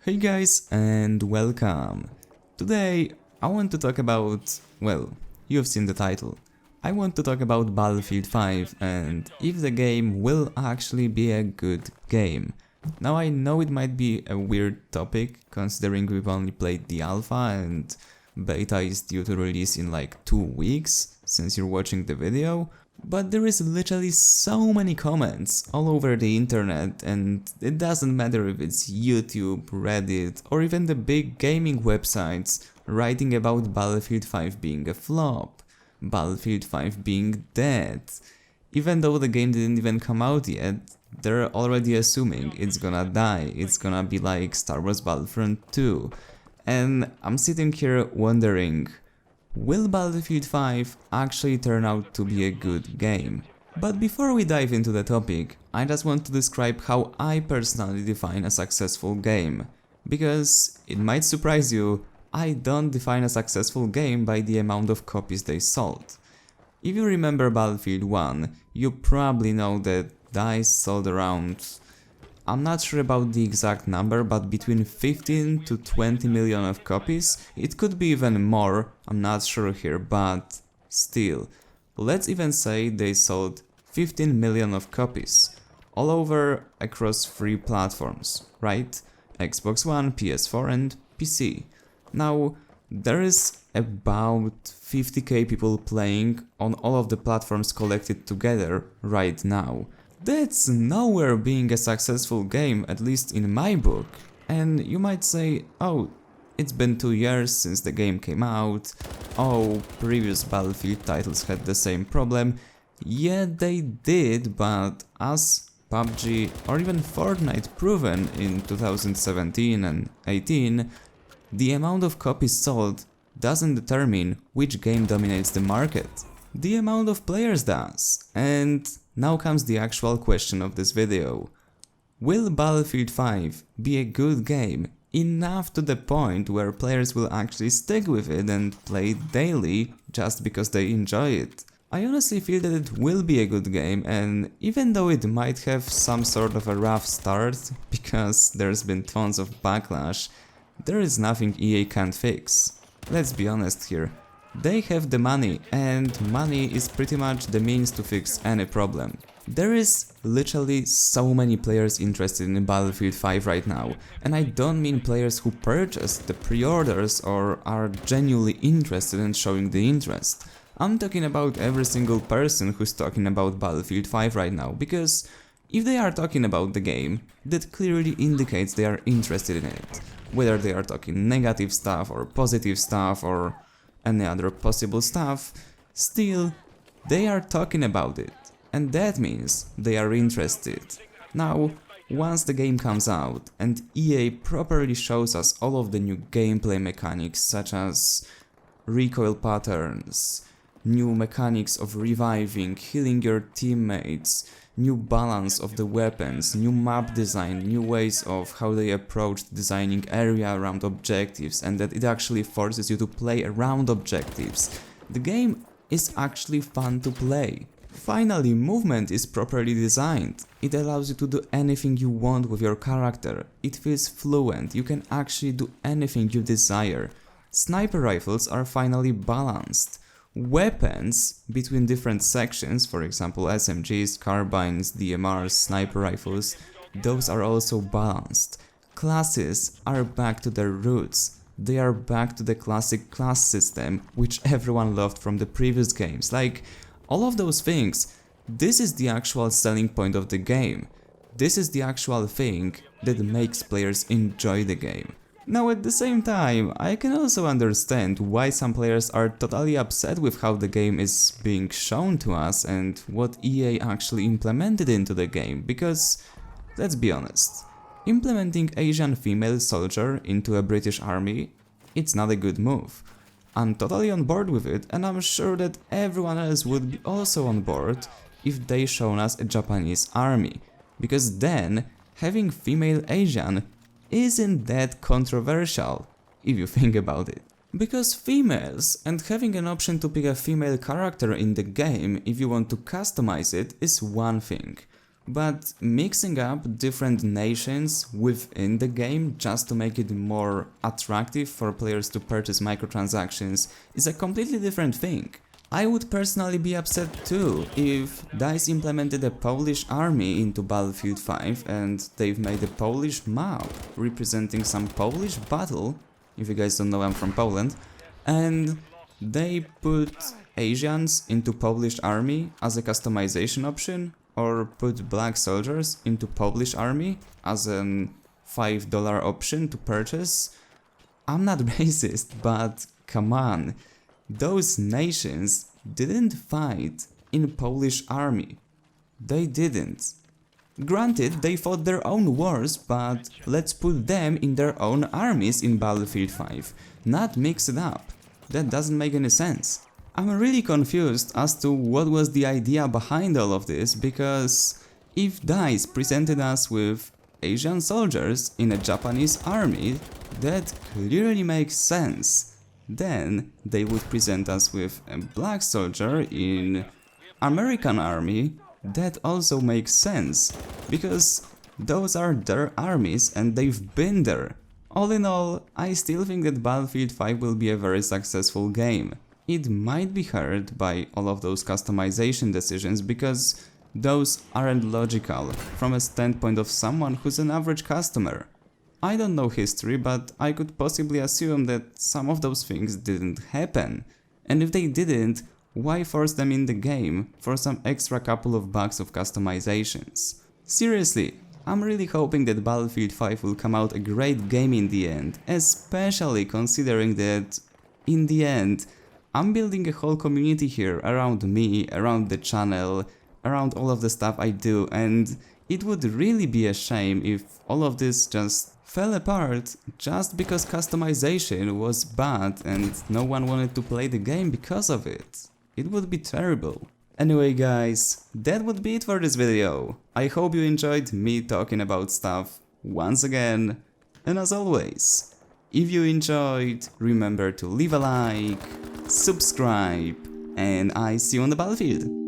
Hey guys and welcome! Today I want to talk about, well, you've seen the title. I want to talk about Battlefield 5 and if the game will actually be a good game. Now I know it might be a weird topic considering we've only played the alpha and beta is due to release in like 2 weeks since you're watching the video. But there is literally so many comments all over the internet, and it doesn't matter if it's YouTube, Reddit or even the big gaming websites writing about Battlefield 5 being a flop, Battlefield 5 being dead. Even though the game didn't even come out yet, they're already assuming it's gonna die, it's gonna be like Star Wars Battlefront 2. And I'm sitting here wondering, will Battlefield 5 actually turn out to be a good game? But before we dive into the topic, I just want to describe how I personally define a successful game. Because it might surprise you, I don't define a successful game by the amount of copies they sold. If you remember Battlefield 1, you probably know that DICE sold around, I'm not sure about the exact number, but between 15 to 20 million of copies. It could be even more, I'm not sure here, but still. Let's even say they sold 15 million of copies, all over across 3 platforms, right? Xbox One, PS4 and PC. Now, there is about 50k people playing on all of the platforms collected together right now. That's nowhere being a successful game, at least in my book. And you might say, oh, it's been 2 years since the game came out, oh, previous Battlefield titles had the same problem. Yeah, they did, but as PUBG or even Fortnite proven in 2017 and 18, the amount of copies sold doesn't determine which game dominates the market. The amount of players does. And now comes the actual question of this video. Will Battlefield 5 be a good game enough to the point where players will actually stick with it and play it daily just because they enjoy it? I honestly feel that it will be a good game, and even though it might have some sort of a rough start because there's been tons of backlash, there is nothing EA can't fix. Let's be honest here. They have the money, and money is pretty much the means to fix any problem. There is literally so many players interested in Battlefield 5 right now, and I don't mean players who purchased the pre-orders or are genuinely interested in showing the interest. I'm talking about every single person who's talking about Battlefield 5 right now, because if they are talking about the game, that clearly indicates they are interested in it. Whether they are talking negative stuff or positive stuff or any other possible stuff, still, they are talking about it, and that means they are interested. Now, once the game comes out and EA properly shows us all of the new gameplay mechanics such as recoil patterns, new mechanics of reviving, healing your teammates, new balance of the weapons, new map design, new ways of how they approach designing area around objectives, and that it actually forces you to play around objectives. The game is actually fun to play. Finally, movement is properly designed. It allows you to do anything you want with your character. It feels fluent, you can actually do anything you desire. Sniper rifles are finally balanced. Weapons between different sections, for example SMGs, carbines, DMRs, sniper rifles, those are also balanced. Classes are back to their roots. They are back to the classic class system, which everyone loved from the previous games. Like, all of those things, this is the actual selling point of the game. This is the actual thing that makes players enjoy the game. Now at the same time, I can also understand why some players are totally upset with how the game is being shown to us and what EA actually implemented into the game, because, let's be honest, implementing Asian female soldier into a British army, it's not a good move. I'm totally on board with it, and I'm sure that everyone else would be also on board if they shown us a Japanese army, because then having female Asian isn't that controversial, if you think about it. Because females, and having an option to pick a female character in the game if you want to customize it, is one thing. but mixing up different nations within the game just to make it more attractive for players to purchase microtransactions is a completely different thing. I would personally be upset too if DICE implemented a Polish army into Battlefield 5 and they've made a Polish map representing some Polish battle, if you guys don't know, I'm from Poland, and they put Asians into Polish army as a customization option, or put black soldiers into Polish army as an $5 option to purchase. I'm not racist, but come on. Those nations didn't fight in Polish army. They didn't. Granted, they fought their own wars, but let's put them in their own armies in Battlefield 5, not mix it up. That doesn't make any sense. I'm really confused as to what was the idea behind all of this, because if DICE presented us with Asian soldiers in a Japanese army, that clearly makes sense. Then they would present us with a black soldier in American army. That also makes sense, because those are their armies and they've been there. All in all, I still think that Battlefield 5 will be a very successful game. It might be hurt by all of those customization decisions, because those aren't logical from a standpoint of someone who's an average customer. I don't know history, but I could possibly assume that some of those things didn't happen. And if they didn't, why force them in the game for some extra couple of bucks of customizations? Seriously, I'm really hoping that Battlefield 5 will come out a great game in the end, especially considering that, in the end, I'm building a whole community here around me, around the channel, around all of the stuff I do, and it would really be a shame if all of this just fell apart just because customization was bad and no one wanted to play the game because of it. It would be terrible. Anyway guys, that would be it for this video. I hope you enjoyed me talking about stuff once again, and as always, if you enjoyed, remember to leave a like, subscribe, and I see you on the battlefield.